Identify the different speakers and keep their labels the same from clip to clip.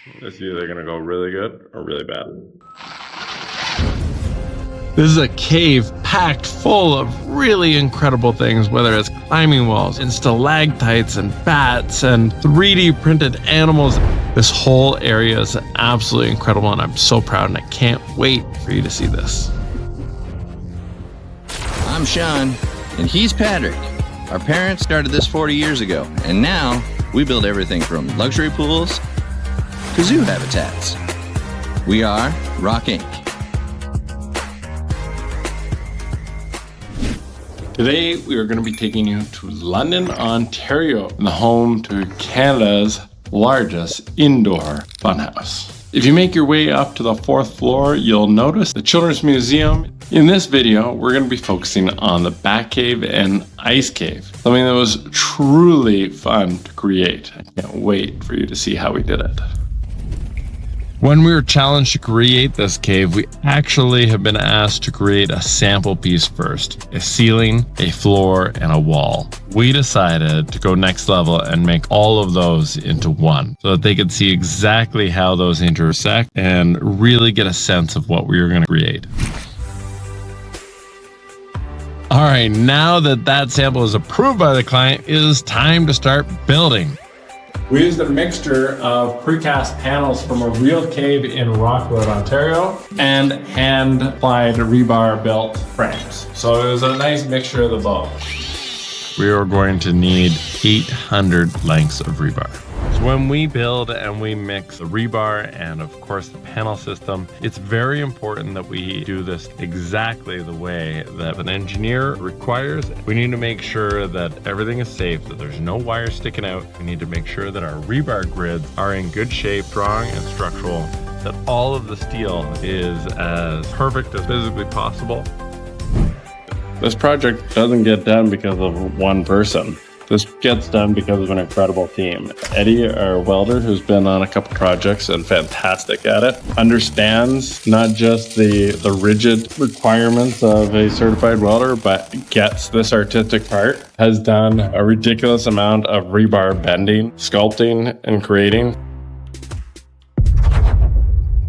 Speaker 1: It's either gonna go really good or really bad.
Speaker 2: This is a cave packed full of really incredible things, whether it's climbing walls and stalactites and bats and 3D printed animals. This whole area is absolutely incredible, and I'm so proud, and I can't wait for you to see this.
Speaker 3: I'm Sean, and he's Patrick. Our parents started this 40 years ago, and now we build everything from luxury pools to zoo habitats. We are Rock Inc.
Speaker 2: Today, we are going to be taking you to London, Ontario, the home to Canada's largest indoor funhouse. If you make your way up to the 4th floor, you'll notice the Children's Museum. In this video, we're going to be focusing on the BATCAVE and Ice Cave, something that was truly fun to create. I can't wait for you to see how we did it. When we were challenged to create this cave, we actually have been asked to create a sample piece first, a ceiling, a floor, and a wall. We decided to go next level and make all of those into one so that they could see exactly how those intersect and really get a sense of what we were going to create. All right, now that that sample is approved by the client, it is time to start building. We used a mixture of precast panels from a real cave in Rockwood, Ontario, and hand-applied rebar-built frames. So it was a nice mixture of the both. We are going to need 800 lengths of rebar. So when we build and we mix the rebar and of course the panel system, it's very important that we do this exactly the way that an engineer requires. We need to make sure that everything is safe, that there's no wire sticking out. We need to make sure that our rebar grids are in good shape, strong and structural, that all of the steel is as perfect as physically possible. This project doesn't get done because of one person. This gets done because of an incredible team. Eddie, our welder, who's been on a couple projects and fantastic at it, understands not just the rigid requirements of a certified welder, but gets this artistic part, has done a ridiculous amount of rebar bending, sculpting, and creating.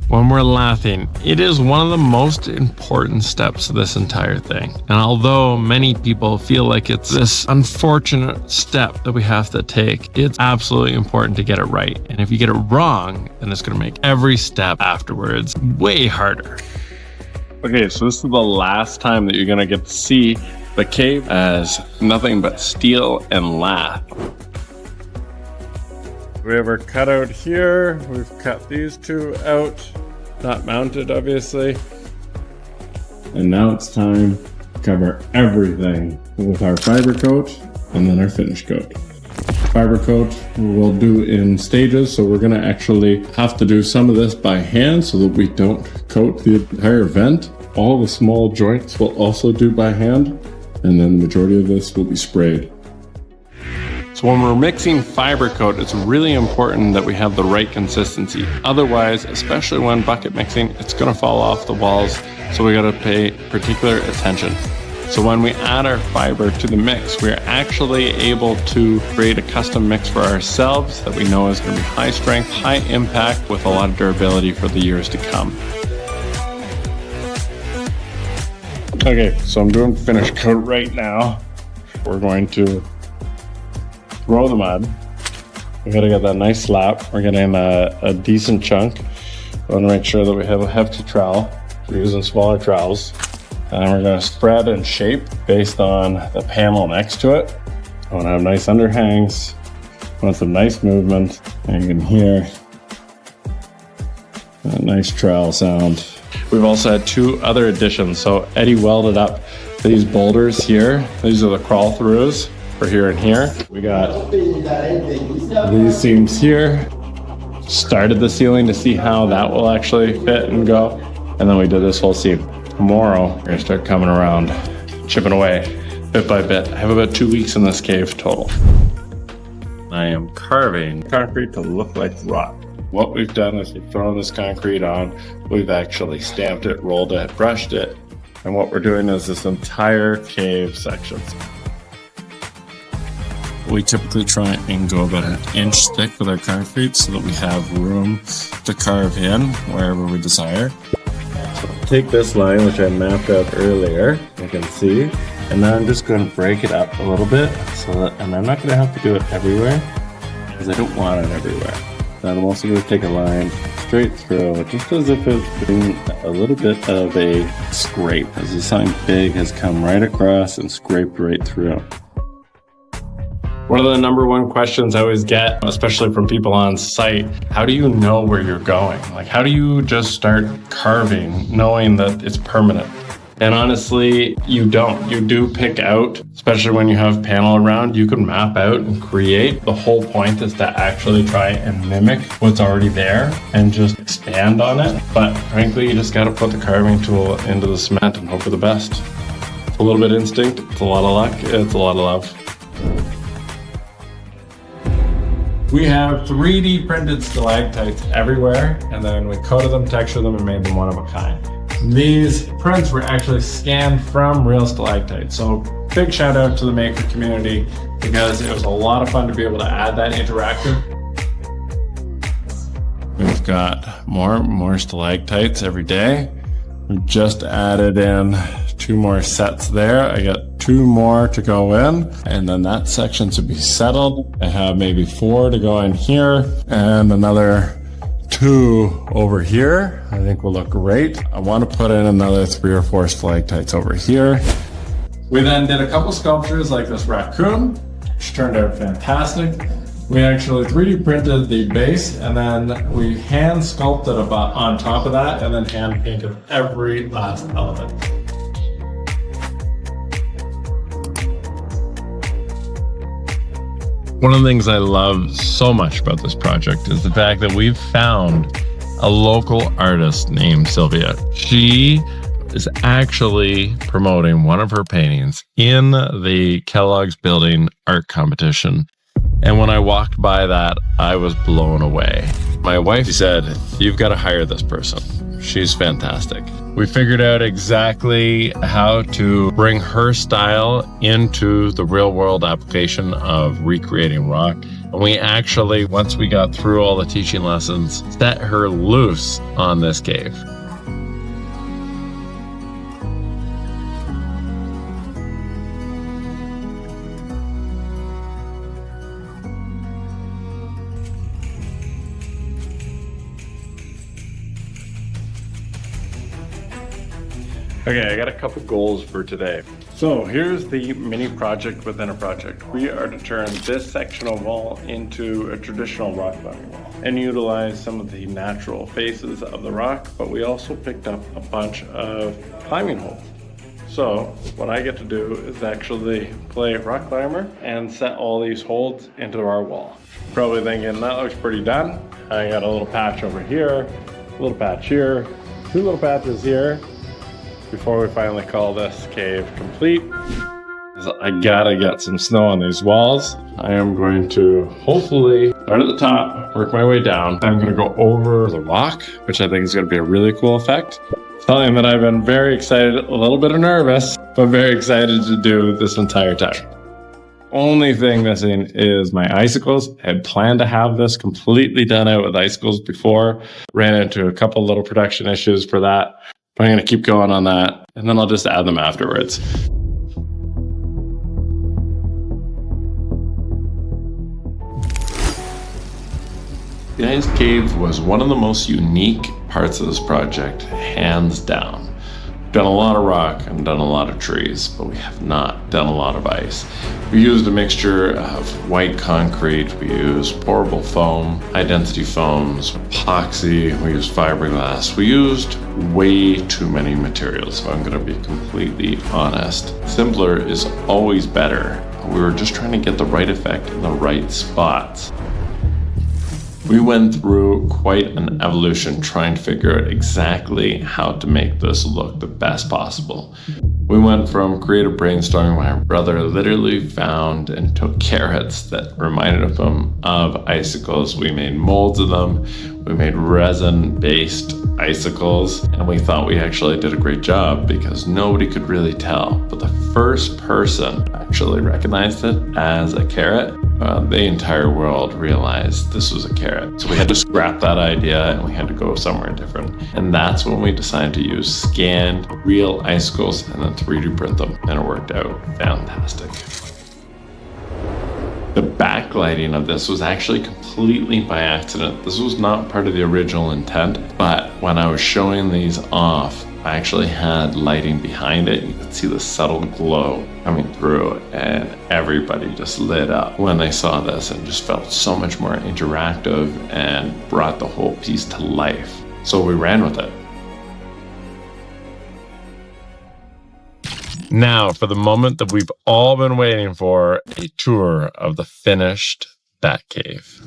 Speaker 2: When we're laughing, it is one of the most important steps of this entire thing. And although many people feel like it's this unfortunate step that we have to take, it's absolutely important to get it right. And if you get it wrong, then it's going to make every step afterwards way harder. Okay, so this is the last time that you're going to get to see the cave as nothing but steel and lath. We have our cutout here. We've cut these two out, not mounted obviously. And now it's time to cover everything with our fiber coat and then our finish coat. Fiber coat we'll do in stages, so we're gonna actually have to do some of this by hand so that we don't coat the entire vent. All the small joints we'll also do by hand, and then the majority of this will be sprayed. So when we're mixing fiber coat, it's really important that we have the right consistency. Otherwise, especially when bucket mixing, it's gonna fall off the walls. So we gotta pay particular attention. So when we add our fiber to the mix, we're actually able to create a custom mix for ourselves that we know is gonna be high strength, high impact with a lot of durability for the years to come. Okay, so I'm doing finish coat right now. We're going to throw the mud. We gotta get that nice slap. We're getting a decent chunk. We want to make sure that we have a hefty trowel. We're using smaller trowels. And we're gonna spread and shape based on the panel next to it. I want to have nice underhangs. I want some nice movement. And you can hear a nice trowel sound. We've also had two other additions. So Eddie welded up these boulders here. These are the crawl throughs. For here and here. We got these seams here. Started the ceiling to see how that will actually fit and go. And then we did this whole seam. Tomorrow, we're gonna start coming around, chipping away bit by bit. I have about 2 weeks in this cave total. I am carving concrete to look like rock. What we've done is we've thrown this concrete on. We've actually stamped it, rolled it, brushed it. And what we're doing is this entire cave section.
Speaker 1: We typically try and go about an inch thick with our concrete so that we have room to carve in wherever we desire. So take this line, which I mapped out earlier, you can see, and then I'm just going to break it up a little bit, and I'm not going to have to do it everywhere because I don't want it everywhere. Then I'm also going to take a line straight through, just as if it's doing a little bit of a scrape, as if something big has come right across and scraped right through.
Speaker 2: One of the number one questions I always get, especially from people on site, how do you know where you're going? Like, how do you just start carving knowing that it's permanent? And honestly, you don't. You do pick out, especially when you have panel around, you can map out and create. The whole point is to actually try and mimic what's already there and just expand on it. But frankly, you just got to put the carving tool into the cement and hope for the best. It's a little bit instinct, it's a lot of luck, it's a lot of love. We have 3D printed stalactites everywhere, and then we coated them, textured them, and made them one of a kind. These prints were actually scanned from real stalactites. So big shout out to the maker community because it was a lot of fun to be able to add that interactive.
Speaker 1: We've got more stalactites every day. We've just added in 2 more sets there. I got 2 more to go in, and then that section should be settled. I have maybe 4 to go in here and another 2 over here. I think will look great. I want to put in another 3 or 4 stalactites over here.
Speaker 2: We then did a couple sculptures like this raccoon, which turned out fantastic. We actually 3D printed the base, and then we hand sculpted on top of that, and then hand painted every last element. One of the things I love so much about this project is the fact that we've found a local artist named Sylvia. She is actually promoting one of her paintings in the Kellogg's Building art competition. And when I walked by that, I was blown away. My wife said, "You've got to hire this person. She's fantastic." We figured out exactly how to bring her style into the real world application of recreating rock. And we actually, once we got through all the teaching lessons, set her loose on this cave. Okay, I got a couple goals for today. So here's the mini project within a project. We are to turn this sectional wall into a traditional rock climbing wall and utilize some of the natural faces of the rock, but we also picked up a bunch of climbing holes. So what I get to do is actually play rock climber and set all these holes into our wall. Probably thinking that looks pretty done. I got a little patch over here, a little patch here, 2 little patches here, before we finally call this cave complete. I gotta get some snow on these walls. I am going to hopefully start at the top, work my way down. I'm gonna go over the rock, which I think is gonna be a really cool effect. Something that I've been very excited, a little bit nervous, but very excited to do this entire time. Only thing missing is my icicles. I had planned to have this completely done out with icicles before. Ran into a couple little production issues for that. But I'm going to keep going on that, and then I'll just add them afterwards. Guys, cave was one of the most unique parts of this project, hands down. We've done a lot of rock and done a lot of trees, but we have not done a lot of ice. We used a mixture of white concrete, we used pourable foam, high density foams, epoxy, we used fiberglass. We used way too many materials, if I'm gonna be completely honest. Simpler is always better. We were just trying to get the right effect in the right spots. We went through quite an evolution trying to figure out exactly how to make this look the best possible. We went from creative brainstorming. My brother literally found and took carrots that reminded him of icicles. We made molds of them. We made resin-based icicles, and we thought we actually did a great job because nobody could really tell. But the first person actually recognized it as a carrot. the entire world realized this was a carrot. So we had to scrap that idea and we had to go somewhere different. And that's when we decided to use scanned real icicles and then 3D print them. And it worked out fantastic. The backlighting of this was actually completely by accident. This was not part of the original intent, but when I was showing these off, I actually had lighting behind it. You could see the subtle glow coming through, and everybody just lit up when they saw this and just felt so much more interactive and brought the whole piece to life. So we ran with it. Now for the moment that we've all been waiting for, a tour of the finished Batcave.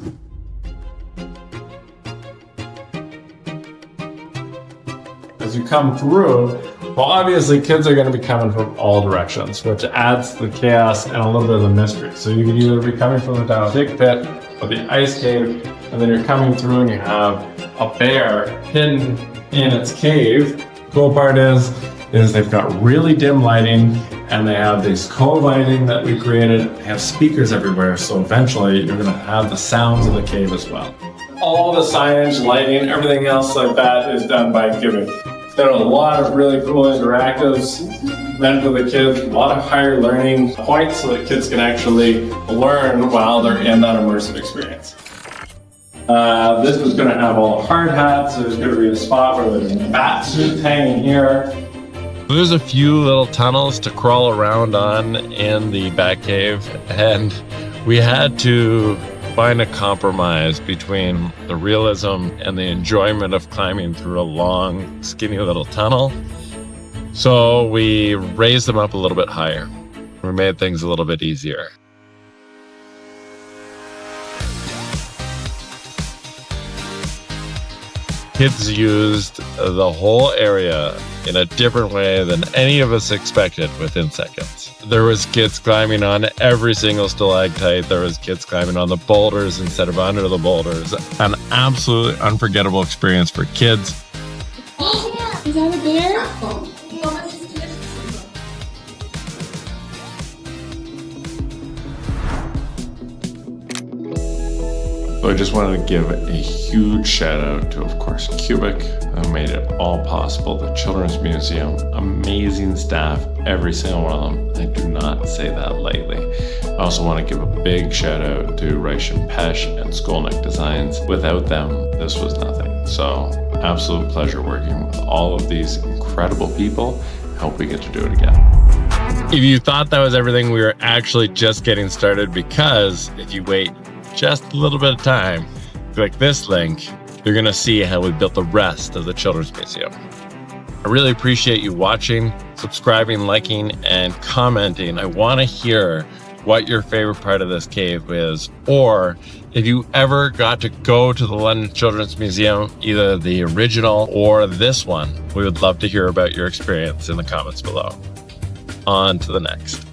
Speaker 2: As you come through, well, obviously kids are going to be coming from all directions, which adds to the chaos and a little bit of the mystery. So you could either be coming from the down dig pit or the ice cave, and then you're coming through and you have a bear hidden in its cave. The cool part is they've got really dim lighting, and they have this co-lighting that we created. They have speakers everywhere, so eventually you're going to have the sounds of the cave as well. All the signage, lighting, everything else like that is done by Giving. There are a lot of really cool interactives meant for the kids, a lot of higher learning points so that kids can actually learn while they're in that immersive experience. This is going to have all the hard hats. There's going to be a spot where there's bat suits hanging here. There's a few little tunnels to crawl around on in the Batcave, and we had to find a compromise between the realism and the enjoyment of climbing through a long, skinny little tunnel. So we raised them up a little bit higher. We made things a little bit easier. Kids used the whole area in a different way than any of us expected within seconds. There was kids climbing on every single stalactite. There was kids climbing on the boulders instead of under the boulders. An absolutely unforgettable experience for kids.
Speaker 4: Is that a bear?
Speaker 2: So I just wanted to give a huge shout out to, of course, Cubic, who made it all possible. The Children's Museum, amazing staff, every single one of them. I do not say that lightly. I also want to give a big shout out to Reich and Pesch and Skolnick Designs. Without them, this was nothing. So absolute pleasure working with all of these incredible people. I hope we get to do it again. If you thought that was everything, we were actually just getting started, because if you wait just a little bit of time, click this link, you're going to see how we built the rest of the Children's Museum. I really appreciate you watching, subscribing, liking, and commenting. I want to hear what your favorite part of this cave is, or if you ever got to go to the London Children's Museum, either the original or this one. We would love to hear about your experience in the comments below. On to the next.